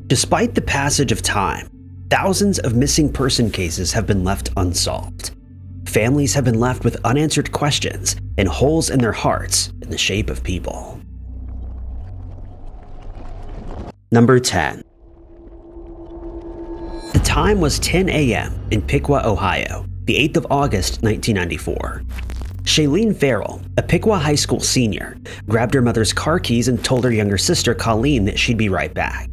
Despite the passage of time, thousands of missing person cases have been left unsolved. Families have been left with unanswered questions and holes in their hearts in the shape of people. Number 10. The time was 10 a.m. in Piqua, Ohio, the 8th of August, 1994. Shailene Farrell, a Piqua High School senior, grabbed her mother's car keys and told her younger sister Colleen that she'd be right back.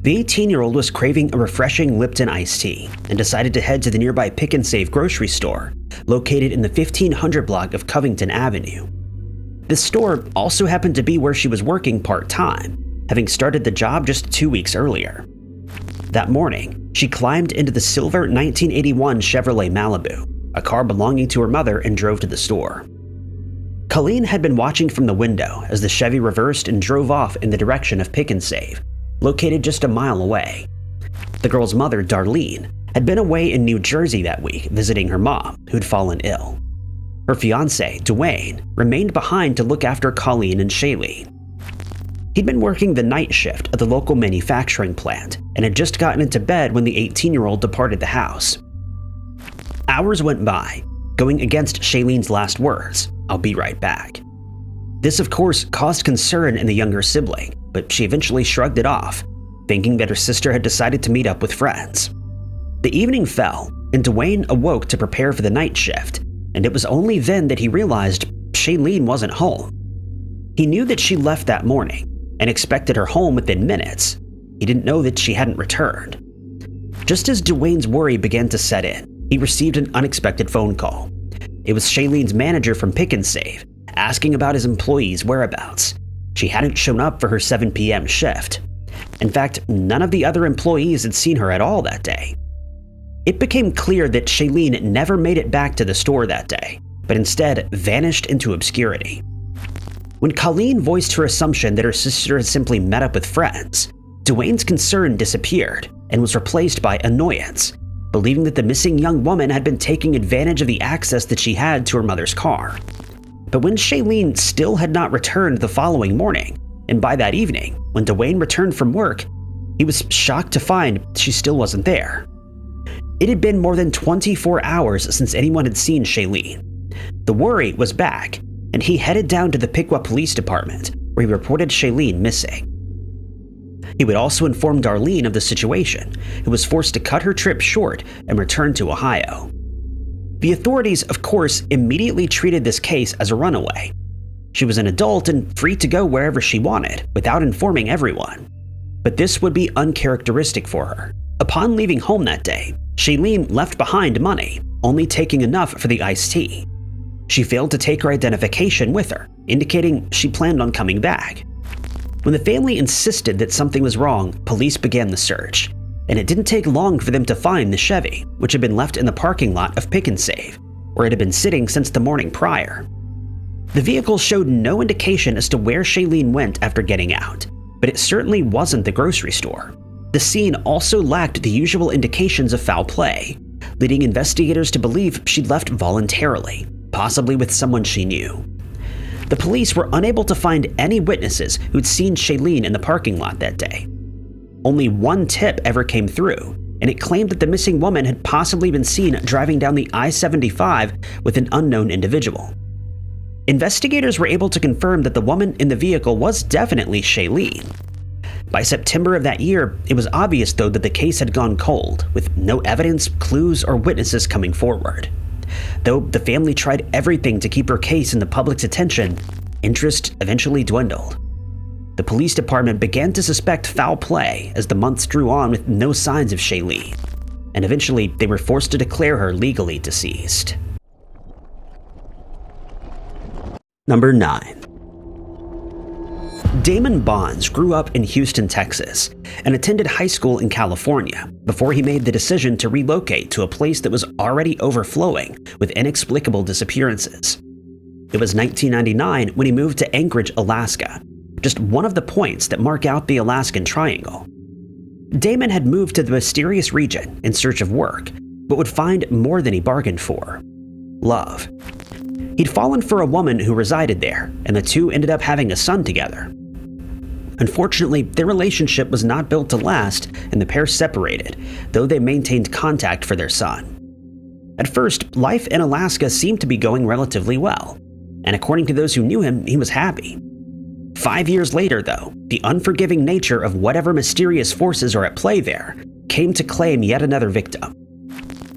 The 18-year-old was craving a refreshing Lipton iced tea and decided to head to the nearby Pick and Save grocery store, located in the 1500 block of Covington Avenue. This store also happened to be where she was working part-time, having started the job just 2 weeks earlier. That morning, she climbed into the silver 1981 Chevrolet Malibu, a car belonging to her mother, and drove to the store. Colleen had been watching from the window as the Chevy reversed and drove off in the direction of Pick and Save, located just a mile away. The girl's mother, Darlene, had been away in New Jersey that week visiting her mom, who'd fallen ill. Her fiancé, Dwayne, remained behind to look after Colleen and Shailene. He'd been working the night shift at the local manufacturing plant and had just gotten into bed when the 18-year-old departed the house. Hours went by, going against Shailene's last words, "I'll be right back." This, of course, caused concern in the younger sibling, but she eventually shrugged it off, thinking that her sister had decided to meet up with friends. The evening fell, and Dwayne awoke to prepare for the night shift, and it was only then that he realized Shailene wasn't home. He knew that she left that morning and expected her home within minutes. He didn't know that she hadn't returned. Just as Dwayne's worry began to set in, he received an unexpected phone call. It was Shailene's manager from Pick and Save, asking about his employee's whereabouts. She hadn't shown up for her 7 p.m. shift. In fact, none of the other employees had seen her at all that day. It became clear that Shailene never made it back to the store that day, but instead vanished into obscurity. When Colleen voiced her assumption that her sister had simply met up with friends, Dwayne's concern disappeared and was replaced by annoyance, believing that the missing young woman had been taking advantage of the access that she had to her mother's car. But when Shailene still had not returned the following morning, and by that evening, when Dwayne returned from work, he was shocked to find she still wasn't there. It had been more than 24 hours since anyone had seen Shailene. The worry was back, and he headed down to the Piqua Police Department, where he reported Shailene missing. He would also inform Darlene of the situation, who was forced to cut her trip short and return to Ohio. The authorities, of course, immediately treated this case as a runaway. She was an adult and free to go wherever she wanted, without informing everyone. But this would be uncharacteristic for her. Upon leaving home that day, Shailene left behind money, only taking enough for the iced tea. She failed to take her identification with her, indicating she planned on coming back. When the family insisted that something was wrong, police began the search, and it didn't take long for them to find the Chevy, which had been left in the parking lot of Pick and Save, where it had been sitting since the morning prior. The vehicle showed no indication as to where Shailene went after getting out, but it certainly wasn't the grocery store. The scene also lacked the usual indications of foul play, leading investigators to believe she'd left voluntarily, possibly with someone she knew. The police were unable to find any witnesses who'd seen Shailene in the parking lot that day. Only one tip ever came through, and it claimed that the missing woman had possibly been seen driving down the I-75 with an unknown individual. Investigators were able to confirm that the woman in the vehicle was definitely Shailene. By September of that year, it was obvious though that the case had gone cold, with no evidence, clues, or witnesses coming forward. Though the family tried everything to keep her case in the public's attention, interest eventually dwindled. The police department began to suspect foul play as the months drew on with no signs of Shailene, and eventually they were forced to declare her legally deceased. Number 9. Damon Bonds grew up in Houston, Texas, and attended high school in California before he made the decision to relocate to a place that was already overflowing with inexplicable disappearances. It was 1999 when he moved to Anchorage, Alaska, just one of the points that mark out the Alaskan Triangle. Damon had moved to the mysterious region in search of work, but would find more than he bargained for: love. He'd fallen for a woman who resided there, and the two ended up having a son together. Unfortunately, their relationship was not built to last, and the pair separated, though they maintained contact for their son. At first, life in Alaska seemed to be going relatively well, and according to those who knew him, he was happy. 5 years later, though, the unforgiving nature of whatever mysterious forces are at play there came to claim yet another victim.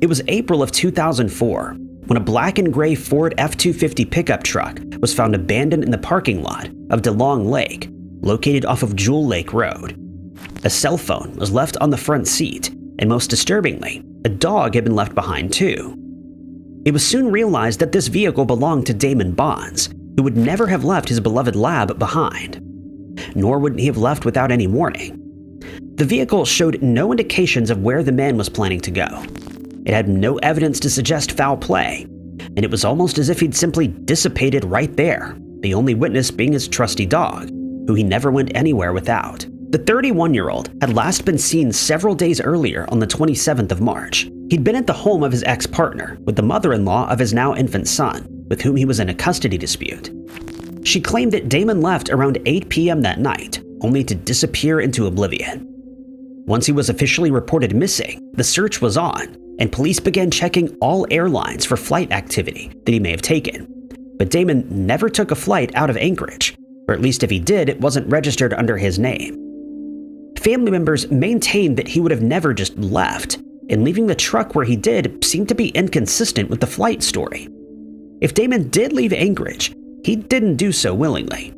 It was April of 2004 when a black and gray Ford F-250 pickup truck was found abandoned in the parking lot of DeLong Lake, located off of Jewel Lake Road. A cell phone was left on the front seat, and most disturbingly, a dog had been left behind too. It was soon realized that this vehicle belonged to Damon Bonds, who would never have left his beloved lab behind. Nor would he have left without any warning. The vehicle showed no indications of where the man was planning to go. It had no evidence to suggest foul play, and it was almost as if he'd simply dissipated right there, the only witness being his trusty dog, who he never went anywhere without. The 31-year-old had last been seen several days earlier on the 27th of March. He'd been at the home of his ex-partner with the mother-in-law of his now infant son, with whom he was in a custody dispute. She claimed that Damon left around 8 p.m. that night, only to disappear into oblivion. Once he was officially reported missing, the search was on, and police began checking all airlines for flight activity that he may have taken. But Damon never took a flight out of Anchorage, or at least if he did, it wasn't registered under his name. Family members maintained that he would have never just left, and leaving the truck where he did seemed to be inconsistent with the flight story. If Damon did leave Anchorage, he didn't do so willingly.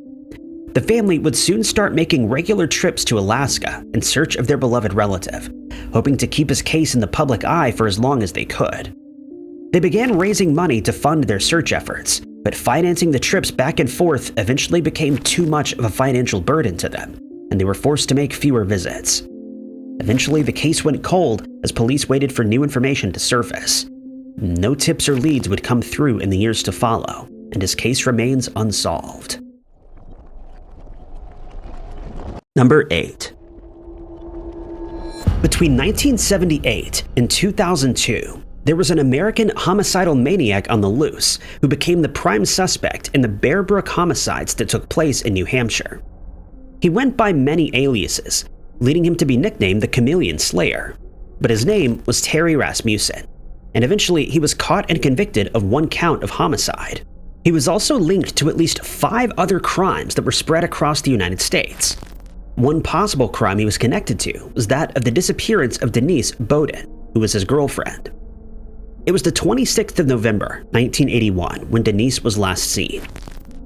The family would soon start making regular trips to Alaska in search of their beloved relative, hoping to keep his case in the public eye for as long as they could. They began raising money to fund their search efforts, but financing the trips back and forth eventually became too much of a financial burden to them, and they were forced to make fewer visits. Eventually, the case went cold as police waited for new information to surface. No tips or leads would come through in the years to follow, and his case remains unsolved. Number 8. Between 1978 and 2002, there was an American homicidal maniac on the loose who became the prime suspect in the Bear Brook homicides that took place in New Hampshire. He went by many aliases, leading him to be nicknamed the Chameleon Slayer, but his name was Terry Rasmussen, and eventually he was caught and convicted of 1 count of homicide. He was also linked to at least 5 other crimes that were spread across the United States. One possible crime he was connected to was that of the disappearance of Denise Bowden, who was his girlfriend. It was the 26th of November, 1981, when Denise was last seen.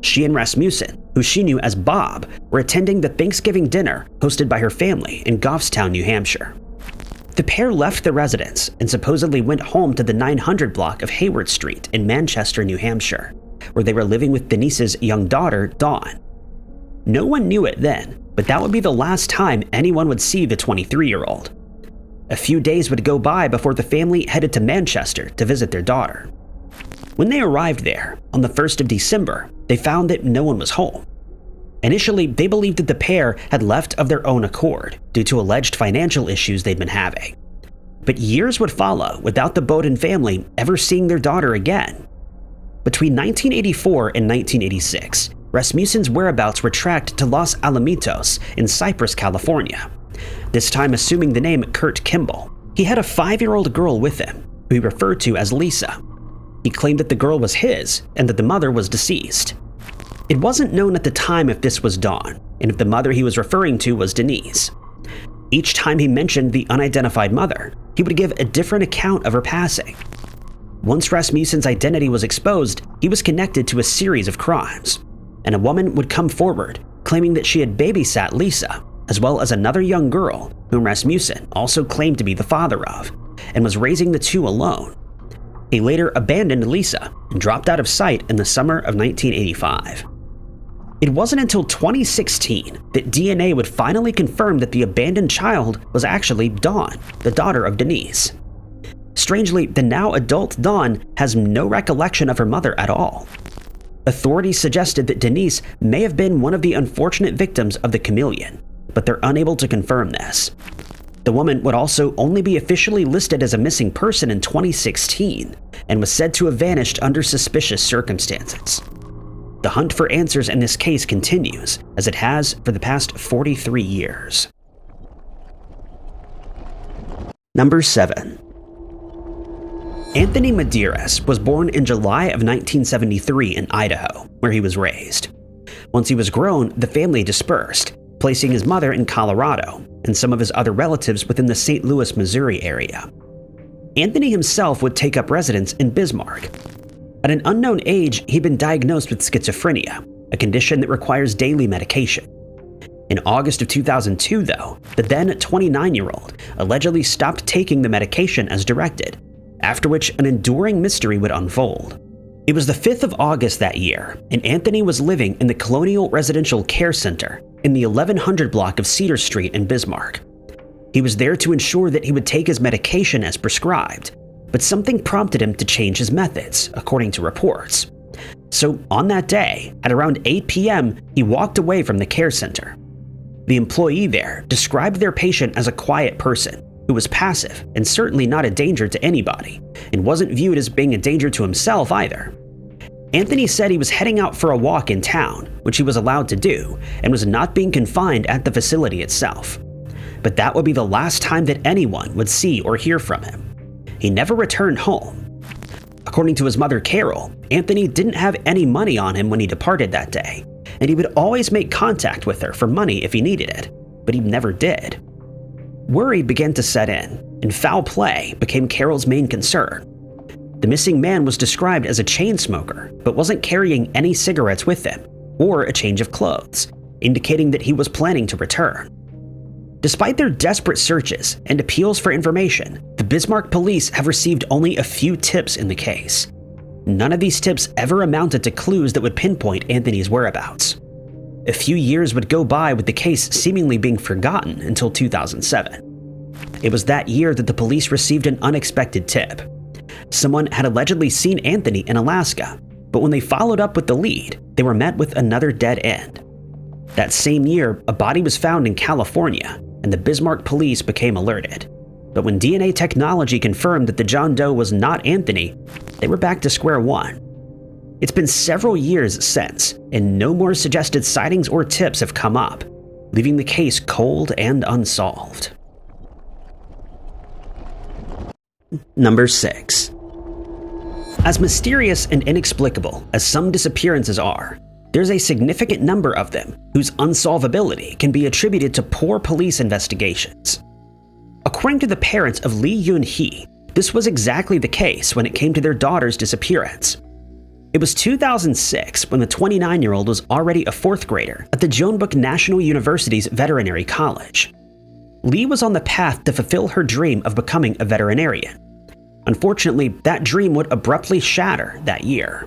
She and Rasmussen, who she knew as Bob, were attending the Thanksgiving dinner hosted by her family in Goffstown, New Hampshire. The pair left the residence and supposedly went home to the 900 block of Hayward Street in Manchester, New Hampshire, where they were living with Denise's young daughter, Dawn. No one knew it then, but that would be the last time anyone would see the 23-year-old. A few days would go by before the family headed to Manchester to visit their daughter. When they arrived there, on the 1st of December, they found that no one was home. Initially, they believed that the pair had left of their own accord due to alleged financial issues they'd been having. But years would follow without the Bowden family ever seeing their daughter again. Between 1984 and 1986, Rasmussen's whereabouts were tracked to Los Alamitos in Cypress, California, this time assuming the name Kurt Kimball. He had a 5-year-old girl with him, who he referred to as Lisa. He claimed that the girl was his and that the mother was deceased. It wasn't known at the time if this was Dawn, and if the mother he was referring to was Denise. Each time he mentioned the unidentified mother, he would give a different account of her passing. Once Rasmussen's identity was exposed, he was connected to a series of crimes, and a woman would come forward claiming that she had babysat Lisa, as well as another young girl whom Rasmussen also claimed to be the father of, and was raising the two alone. He later abandoned Lisa and dropped out of sight in the summer of 1985. It wasn't until 2016 that DNA would finally confirm that the abandoned child was actually Dawn, the daughter of Denise. Strangely, the now adult Dawn has no recollection of her mother at all. Authorities suggested that Denise may have been one of the unfortunate victims of the chameleon, but they're unable to confirm this. The woman would also only be officially listed as a missing person in 2016 and was said to have vanished under suspicious circumstances. The hunt for answers in this case continues, as it has for the past 43 years. Number 7. Anthony Maderas was born in July of 1973 in Idaho, where he was raised. Once he was grown, the family dispersed, placing his mother in Colorado and some of his other relatives within the St. Louis, Missouri area. Anthony himself would take up residence in Bismarck. At an unknown age, he'd been diagnosed with schizophrenia, a condition that requires daily medication. In August of 2002, though, the then 29-year-old allegedly stopped taking the medication as directed, after which an enduring mystery would unfold. It was the 5th of August that year, and Anthony was living in the Colonial Residential Care Center in the 1100 block of Cedar Street in Bismarck. He was there to ensure that he would take his medication as prescribed, but something prompted him to change his methods, according to reports. So on that day, at around 8 p.m., he walked away from the care center. The employee there described their patient as a quiet person who was passive and certainly not a danger to anybody, and wasn't viewed as being a danger to himself either. Anthony said he was heading out for a walk in town, which he was allowed to do, and was not being confined at the facility itself. But that would be the last time that anyone would see or hear from him. He never returned home. According to his mother, Carol, Anthony didn't have any money on him when he departed that day, and he would always make contact with her for money if he needed it, but he never did. Worry began to set in, and foul play became Carol's main concern. The missing man was described as a chain smoker, but wasn't carrying any cigarettes with him, or a change of clothes, indicating that he was planning to return. Despite their desperate searches and appeals for information, the Bismarck police have received only a few tips in the case. None of these tips ever amounted to clues that would pinpoint Anthony's whereabouts. A few years would go by with the case seemingly being forgotten until 2007. It was that year that the police received an unexpected tip. Someone had allegedly seen Anthony in Alaska, but when they followed up with the lead, they were met with another dead end. That same year, a body was found in California, and the Bismarck police became alerted. But when DNA technology confirmed that the John Doe was not Anthony, they were back to square one. It's been several years since, and no more suggested sightings or tips have come up, leaving the case cold and unsolved. Number 6. As mysterious and inexplicable as some disappearances are, there's a significant number of them whose unsolvability can be attributed to poor police investigations. According to the parents of Yunhi, this was exactly the case when it came to their daughter's disappearance. It was 2006 when the 29-year-old was already a 4th grader at the Joanbook National University's Veterinary College. Lee was on the path to fulfill her dream of becoming a veterinarian. Unfortunately, that dream would abruptly shatter that year.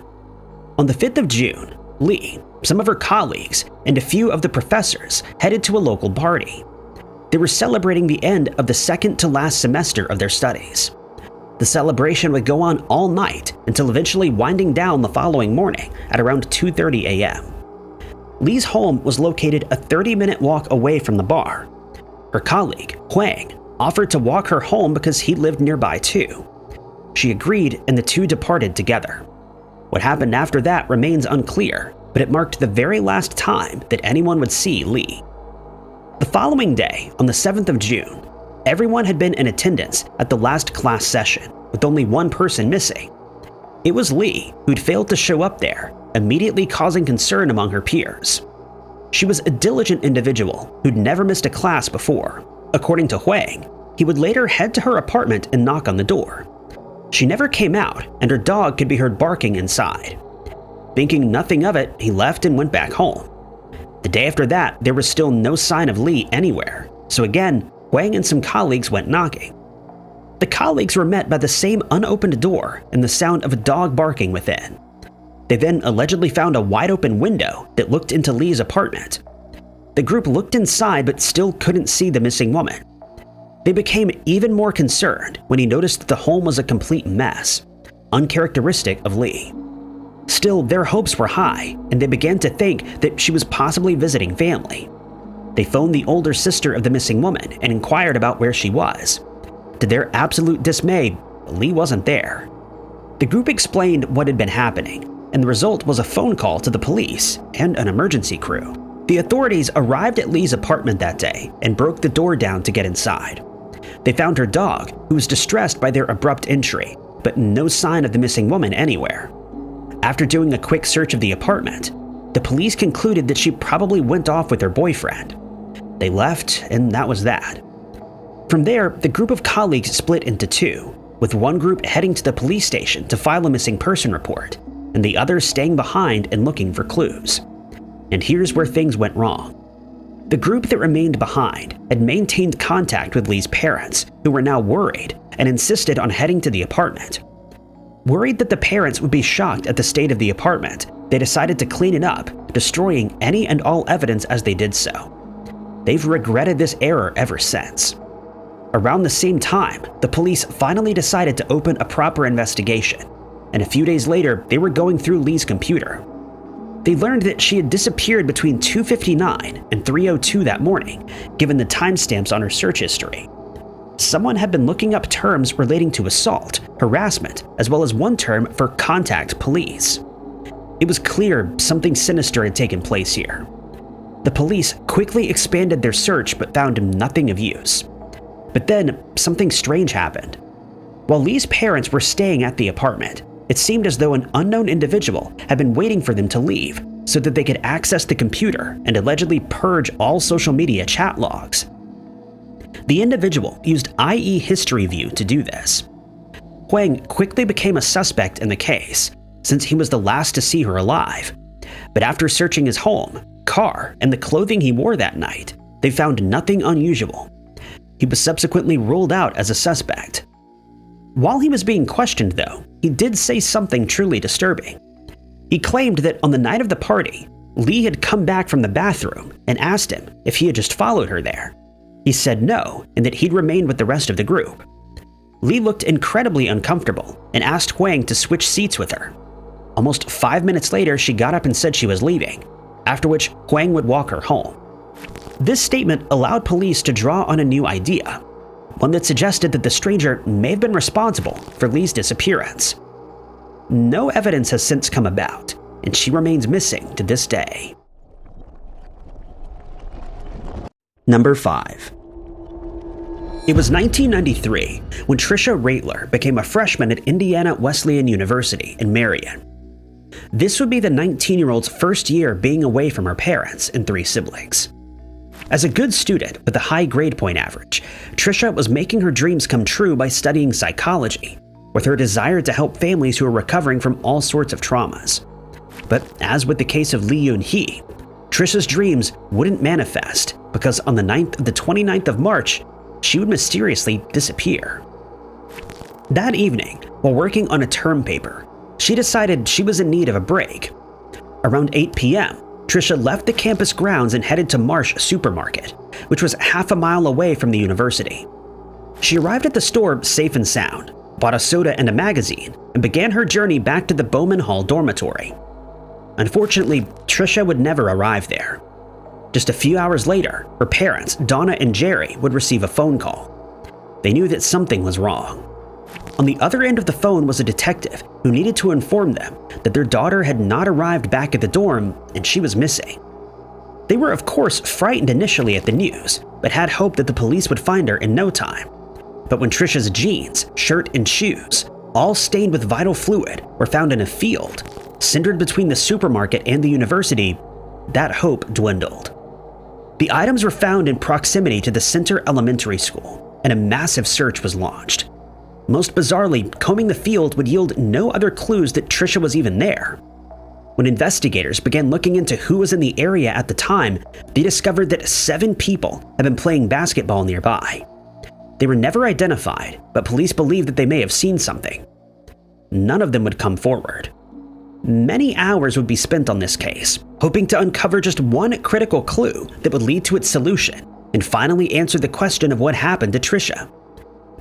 On the 5th of June, Lee, some of her colleagues, and a few of the professors headed to a local party. They were celebrating the end of the second to last semester of their studies. The celebration would go on all night until eventually winding down the following morning at around 2:30 a.m. Lee's home was located a 30-minute walk away from the bar. Her colleague, Huang, offered to walk her home because he lived nearby too. She agreed, and the two departed together. What happened after that remains unclear, but it marked the very last time that anyone would see Lee. The following day, on the 7th of June, everyone had been in attendance at the last class session, with only one person missing. It was Lee, who'd failed to show up there, immediately causing concern among her peers. She was a diligent individual who'd never missed a class before. According to Huang, he would later head to her apartment and knock on the door. She never came out, and her dog could be heard barking inside. Thinking nothing of it, he left and went back home. The day after that, there was still no sign of Lee anywhere, so again, Huang and some colleagues went knocking. The colleagues were met by the same unopened door and the sound of a dog barking within. They then allegedly found a wide-open window that looked into Lee's apartment. The group looked inside but still couldn't see the missing woman. They became even more concerned when he noticed that the home was a complete mess, uncharacteristic of Lee. Still, their hopes were high, and they began to think that she was possibly visiting family. They phoned the older sister of the missing woman and inquired about where she was. To their absolute dismay, Lee wasn't there. The group explained what had been happening, and the result was a phone call to the police and an emergency crew. The authorities arrived at Lee's apartment that day and broke the door down to get inside. They found her dog, who was distressed by their abrupt entry, but no sign of the missing woman anywhere. After doing a quick search of the apartment, the police concluded that she probably went off with her boyfriend. They left, and that was that. From there, the group of colleagues split into two, with one group heading to the police station to file a missing person report, and the other staying behind and looking for clues. And here's where things went wrong. The group that remained behind had maintained contact with Lee's parents, who were now worried and insisted on heading to the apartment. Worried that the parents would be shocked at the state of the apartment, they decided to clean it up, destroying any and all evidence as they did so. They've regretted this error ever since. Around the same time, the police finally decided to open a proper investigation, and a few days later, they were going through Lee's computer. They learned that she had disappeared between 2:59 and 3:02 that morning, given the timestamps on her search history. Someone had been looking up terms relating to assault, harassment, as well as one term for contact police. It was clear something sinister had taken place here. The police quickly expanded their search but found nothing of use. But then, something strange happened. While Lee's parents were staying at the apartment, it seemed as though an unknown individual had been waiting for them to leave so that they could access the computer and allegedly purge all social media chat logs. The individual used IE History View to do this. Huang quickly became a suspect in the case, since he was the last to see her alive. But after searching his home, car, and the clothing he wore that night, they found nothing unusual. He was subsequently ruled out as a suspect. While he was being questioned, though, he did say something truly disturbing. He claimed that on the night of the party, Lee had come back from the bathroom and asked him if he had just followed her there. He said no, and that he'd remained with the rest of the group. Lee looked incredibly uncomfortable and asked Huang to switch seats with her. Almost 5 minutes later, she got up and said she was leaving, after which Huang would walk her home. This statement allowed police to draw on a new idea, one that suggested that the stranger may have been responsible for Lee's disappearance. No evidence has since come about, and she remains missing to this day. Number 5. It was 1993 when Trisha Raler became a freshman at Indiana Wesleyan University in Marion. This would be the 19-year-old's first year being away from her parents and 3 siblings. As a good student with a high grade point average, Trisha was making her dreams come true by studying psychology, with her desire to help families who are recovering from all sorts of traumas. But as with the case of Lee Yunhi, Trisha's dreams wouldn't manifest because on the 29th of March, she would mysteriously disappear. That evening, while working on a term paper, she decided she was in need of a break. Around 8 p.m., Trisha left the campus grounds and headed to Marsh Supermarket, which was half a mile away from the university. She arrived at the store safe and sound, bought a soda and a magazine, and began her journey back to the Bowman Hall dormitory. Unfortunately, Trisha would never arrive there. Just a few hours later, her parents, Donna and Jerry, would receive a phone call. They knew that something was wrong. On the other end of the phone was a detective who needed to inform them that their daughter had not arrived back at the dorm and she was missing. They were of course frightened initially at the news, but had hoped that the police would find her in no time. But when Trisha's jeans, shirt, and shoes, all stained with vital fluid, were found in a field, centered between the supermarket and the university, that hope dwindled. The items were found in proximity to the Center Elementary School, and a massive search was launched. Most bizarrely, combing the field would yield no other clues that Trisha was even there. When investigators began looking into who was in the area at the time, they discovered that 7 people had been playing basketball nearby. They were never identified, but police believed that they may have seen something. None of them would come forward. Many hours would be spent on this case, hoping to uncover just one critical clue that would lead to its solution and finally answer the question of what happened to Trisha.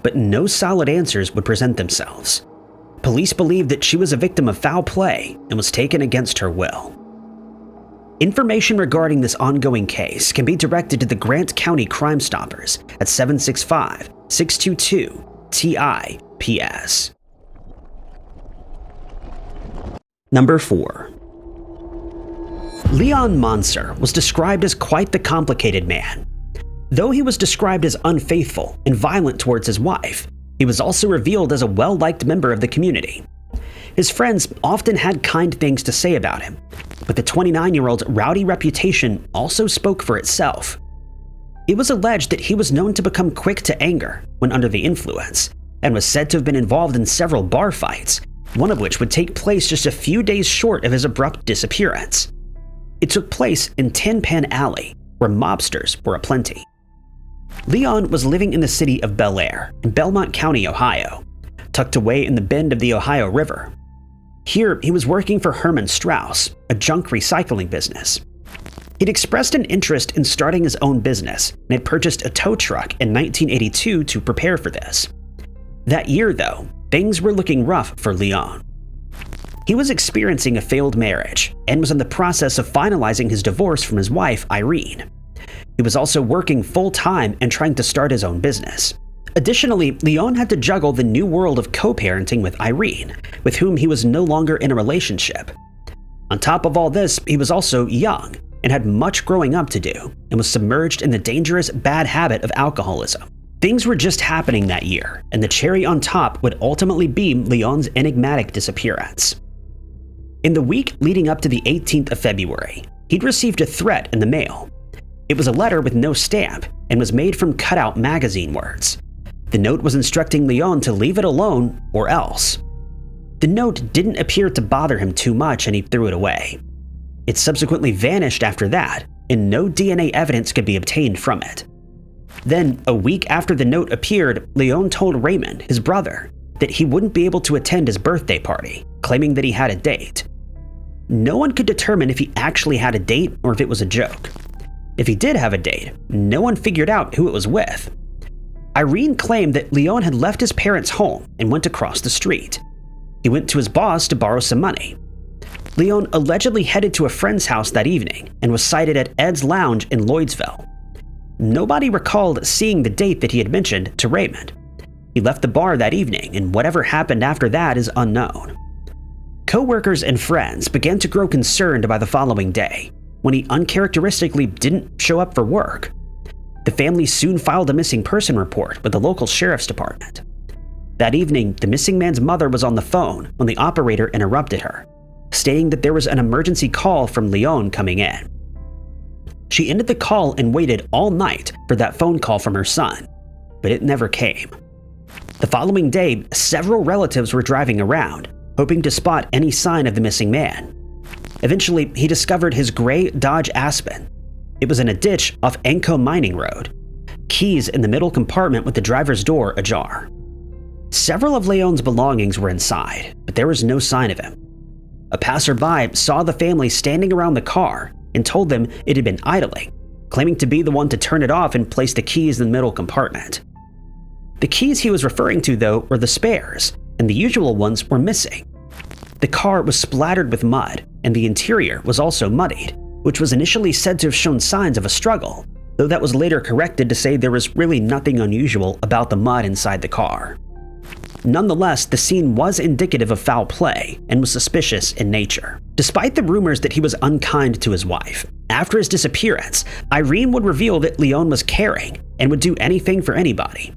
But no solid answers would present themselves. Police believed that she was a victim of foul play and was taken against her will. Information regarding this ongoing case can be directed to the Grant County Crime Stoppers at 765-622-TIPS. Number 4. Leon Monser was described as quite the complicated man. Though he was described as unfaithful and violent towards his wife, he was also revealed as a well-liked member of the community. His friends often had kind things to say about him, but the 29-year-old's rowdy reputation also spoke for itself. It was alleged that he was known to become quick to anger when under the influence, and was said to have been involved in several bar fights, one of which would take place just a few days short of his abrupt disappearance. It took place in Tin Pan Alley, where mobsters were aplenty. Leon was living in the city of Bel Air in Belmont County, Ohio, tucked away in the bend of the Ohio River. Here, he was working for Herman Strauss, a junk recycling business. He'd expressed an interest in starting his own business and had purchased a tow truck in 1982 to prepare for this. That year, though, things were looking rough for Leon. He was experiencing a failed marriage and was in the process of finalizing his divorce from his wife, Irene. He was also working full-time and trying to start his own business. Additionally, Leon had to juggle the new world of co-parenting with Irene, with whom he was no longer in a relationship. On top of all this, he was also young and had much growing up to do, and was submerged in the dangerous bad habit of alcoholism. Things were just happening that year, and the cherry on top would ultimately be Leon's enigmatic disappearance. In the week leading up to the 18th of February, he'd received a threat in the mail. It was a letter with no stamp and was made from cutout magazine words. The note was instructing Leon to leave it alone or else. The note didn't appear to bother him too much and he threw it away. It subsequently vanished after that, and no DNA evidence could be obtained from it. Then, a week after the note appeared, Leon told Raymond, his brother, that he wouldn't be able to attend his birthday party, claiming that he had a date. No one could determine if he actually had a date or if it was a joke. If he did have a date, no one figured out who it was with. Irene claimed that Leon had left his parents' home and went across the street. He went to his boss to borrow some money. Leon allegedly headed to a friend's house that evening and was sighted at Ed's Lounge in Lloydsville. Nobody recalled seeing the date that he had mentioned to Raymond. He left the bar that evening, and whatever happened after that is unknown. Co-workers and friends began to grow concerned by the following day, when he uncharacteristically didn't show up for work. The family soon filed a missing person report with the local sheriff's department. That evening, the missing man's mother was on the phone when the operator interrupted her, stating that there was an emergency call from Leon coming in. She ended the call and waited all night for that phone call from her son, but it never came. The following day, several relatives were driving around, hoping to spot any sign of the missing man. Eventually, he discovered his gray Dodge Aspen. It was in a ditch off Enco Mining Road. Keys in the middle compartment with the driver's door ajar. Several of Leon's belongings were inside, but there was no sign of him. A passerby saw the family standing around the car and told them it had been idling, claiming to be the one to turn it off and place the keys in the middle compartment. The keys he was referring to, though, were the spares, and the usual ones were missing. The car was splattered with mud, and the interior was also muddied, which was initially said to have shown signs of a struggle, though that was later corrected to say there was really nothing unusual about the mud inside the car. Nonetheless, the scene was indicative of foul play and was suspicious in nature. Despite the rumors that he was unkind to his wife, after his disappearance, Irene would reveal that Leon was caring and would do anything for anybody.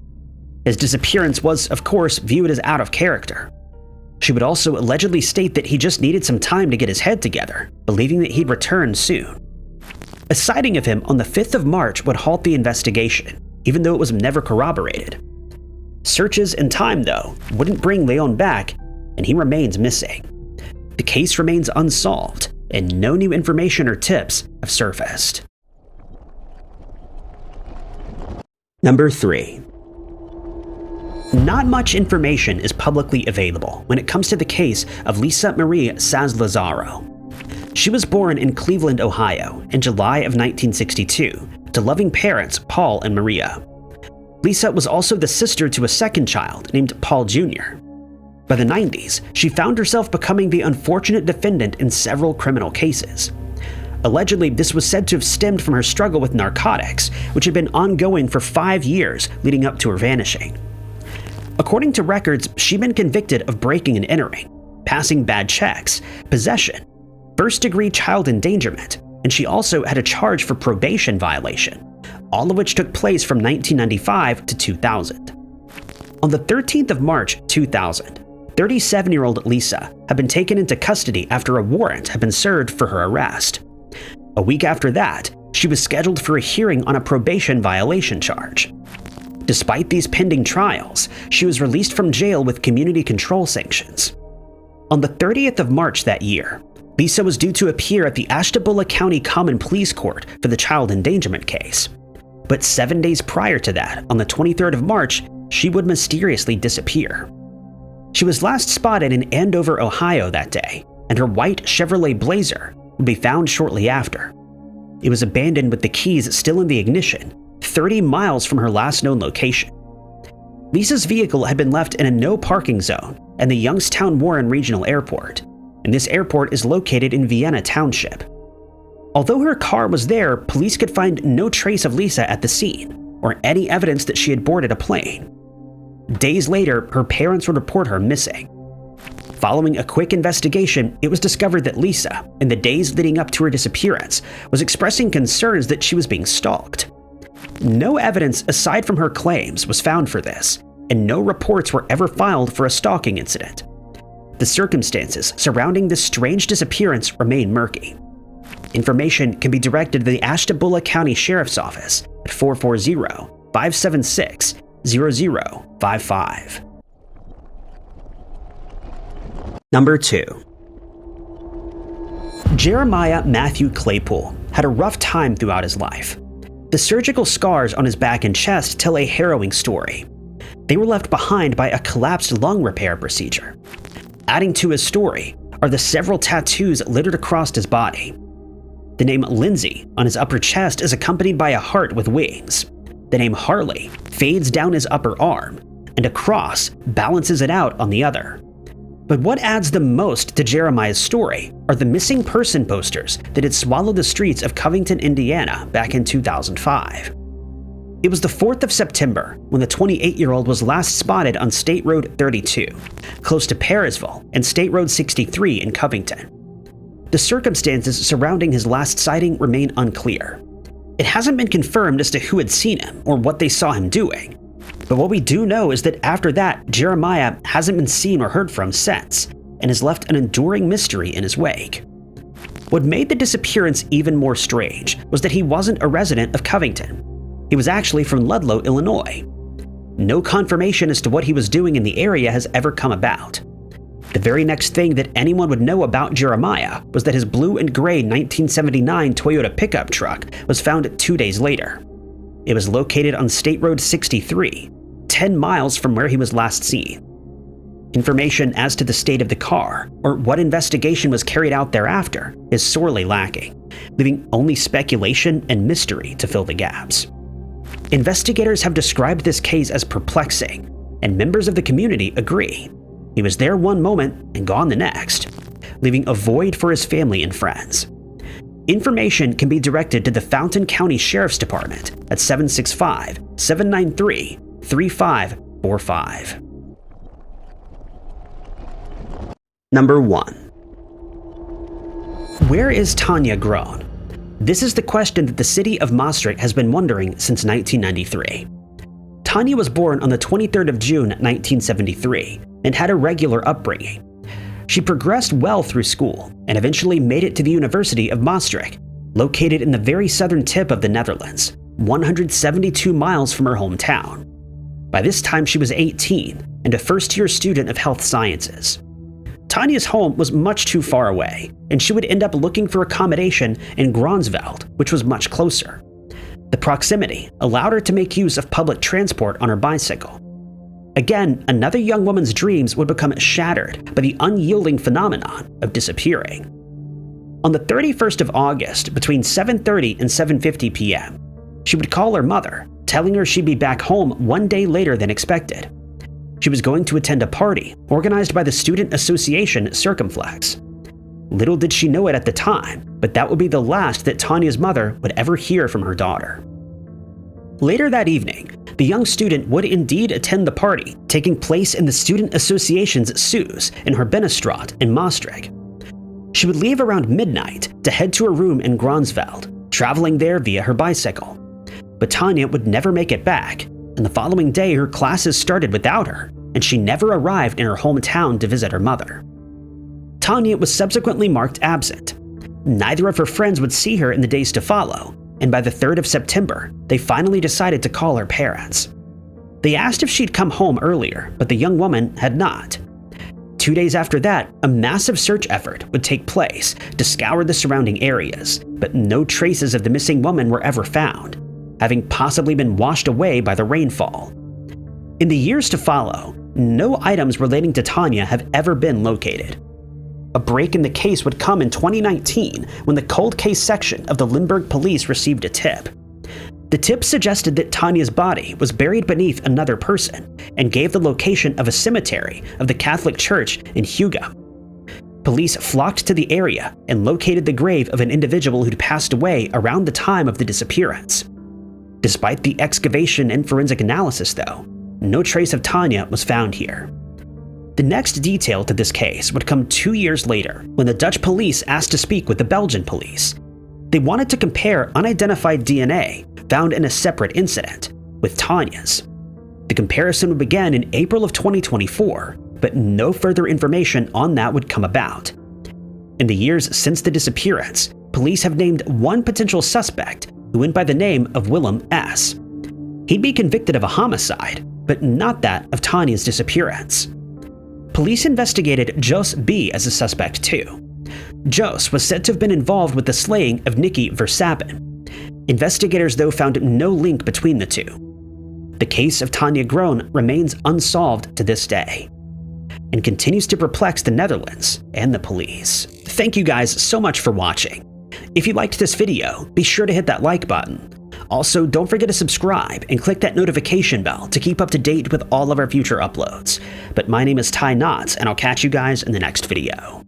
His disappearance was, of course, viewed as out of character. She would also allegedly state that he just needed some time to get his head together, believing that he'd return soon. A sighting of him on the 5th of March would halt the investigation, even though it was never corroborated. Searches in time, though, wouldn't bring Leon back, and he remains missing. The case remains unsolved, and no new information or tips have surfaced. Number 3. Not much information is publicly available when it comes to the case of Lisa Marie Saz Lazaro. She was born in Cleveland, Ohio, in July of 1962, to loving parents Paul and Maria. Lisa was also the sister to a second child named Paul Jr. By the 90s, she found herself becoming the unfortunate defendant in several criminal cases. Allegedly, this was said to have stemmed from her struggle with narcotics, which had been ongoing for 5 years leading up to her vanishing. According to records, she'd been convicted of breaking and entering, passing bad checks, possession, first-degree child endangerment, and she also had a charge for probation violation, all of which took place from 1995 to 2000. On the 13th of March 2000, 37-year-old Lisa had been taken into custody after a warrant had been served for her arrest. A week after that, she was scheduled for a hearing on a probation violation charge. Despite these pending trials, she was released from jail with community control sanctions. On the 30th of March that year, Lisa was due to appear at the Ashtabula County Common Pleas Court for the child endangerment case. But 7 days prior to that, on the 23rd of March, she would mysteriously disappear. She was last spotted in Andover, Ohio that day, and her white Chevrolet Blazer would be found shortly after. It was abandoned with the keys still in the ignition, 30 miles from her last known location. Lisa's vehicle had been left in a no parking zone in the Youngstown Warren Regional Airport, and this airport is located in Vienna Township. Although her car was there, police could find no trace of Lisa at the scene, or any evidence that she had boarded a plane. Days later, her parents would report her missing. Following a quick investigation, it was discovered that Lisa, in the days leading up to her disappearance, was expressing concerns that she was being stalked. No evidence aside from her claims was found for this, and no reports were ever filed for a stalking incident. The circumstances surrounding this strange disappearance remain murky. Information can be directed to the Ashtabula County Sheriff's Office at 440-576-0055. Number 2. Jeremiah Matthew Claypool had a rough time throughout his life. The surgical scars on his back and chest tell a harrowing story. They were left behind by a collapsed lung repair procedure. Adding to his story are the several tattoos littered across his body. The name Lindsay on his upper chest is accompanied by a heart with wings. The name Harley fades down his upper arm, and a cross balances it out on the other. But what adds the most to Jeremiah's story are the missing person posters that had swallowed the streets of Covington, Indiana back in 2005. It was the 4th of September when the 28-year-old was last spotted on State Road 32, close to Perrysville, and State Road 63 in Covington. The circumstances surrounding his last sighting remain unclear. It hasn't been confirmed as to who had seen him or what they saw him doing. But what we do know is that after that, Jeremiah hasn't been seen or heard from since, and has left an enduring mystery in his wake. What made the disappearance even more strange was that he wasn't a resident of Covington. He was actually from Ludlow, Illinois. No confirmation as to what he was doing in the area has ever come about. The very next thing that anyone would know about Jeremiah was that his blue and gray 1979 Toyota pickup truck was found 2 days later. It was located on State Road 63, 10 miles from where he was last seen. Information as to the state of the car, or what investigation was carried out thereafter, is sorely lacking, leaving only speculation and mystery to fill the gaps. Investigators have described this case as perplexing, and members of the community agree. He was there one moment and gone the next, leaving a void for his family and friends. Information can be directed to the Fountain County Sheriff's Department at 765-793-3545. Number 1. Where is Tanya grown? This is the question that the city of Maastricht has been wondering since 1993. Tanya was born on the 23rd of June, 1973, and had a regular upbringing. She progressed well through school and eventually made it to the University of Maastricht, located in the very southern tip of the Netherlands, 172 miles from her hometown. By this time, she was 18 and a first-year student of health sciences. Tanya's home was much too far away, and she would end up looking for accommodation in Gronsveld, which was much closer. The proximity allowed her to make use of public transport on her bicycle. Again, another young woman's dreams would become shattered by the unyielding phenomenon of disappearing. On the 31st of August, between 7:30 and 7:50 p.m., she would call her mother, telling her she'd be back home one day later than expected. She was going to attend a party organized by the Student Association Circumflex. Little did she know it at the time, but that would be the last that Tanya's mother would ever hear from her daughter. Later that evening, the young student would indeed attend the party taking place in the Student Association's Suze in Herbenestraat in Maastricht. She would leave around midnight to head to a room in Gronsveld, traveling there via her bicycle. But Tanya would never make it back, and the following day her classes started without her, and she never arrived in her hometown to visit her mother. Tanya was subsequently marked absent. Neither of her friends would see her in the days to follow, and by the 3rd of September, they finally decided to call her parents. They asked if she'd come home earlier, but the young woman had not. 2 days after that, a massive search effort would take place to scour the surrounding areas, but no traces of the missing woman were ever found, having possibly been washed away by the rainfall. In the years to follow, no items relating to Tanya have ever been located. A break in the case would come in 2019 when the cold case section of the Limburg police received a tip. The tip suggested that Tanya's body was buried beneath another person and gave the location of a cemetery of the Catholic Church in Hugum. Police flocked to the area and located the grave of an individual who'd passed away around the time of the disappearance. Despite the excavation and forensic analysis, though, no trace of Tanya was found here. The next detail to this case would come 2 years later when the Dutch police asked to speak with the Belgian police. They wanted to compare unidentified DNA found in a separate incident with Tanya's. The comparison would begin in April of 2024, but no further information on that would come about. In the years since the disappearance, police have named one potential suspect who went by the name of Willem S. He'd be convicted of a homicide, but not that of Tanya's disappearance. Police investigated Jos B. as a suspect too. Jos was said to have been involved with the slaying of Nikki Verstappen. Investigators, though, found no link between the two. The case of Tanya Groen remains unsolved to this day and continues to perplex the Netherlands and the police. Thank you guys so much for watching. If you liked this video, be sure to hit that like button. Also, don't forget to subscribe and click that notification bell to keep up to date with all of our future uploads. But my name is Ty Knotts, and I'll catch you guys in the next video.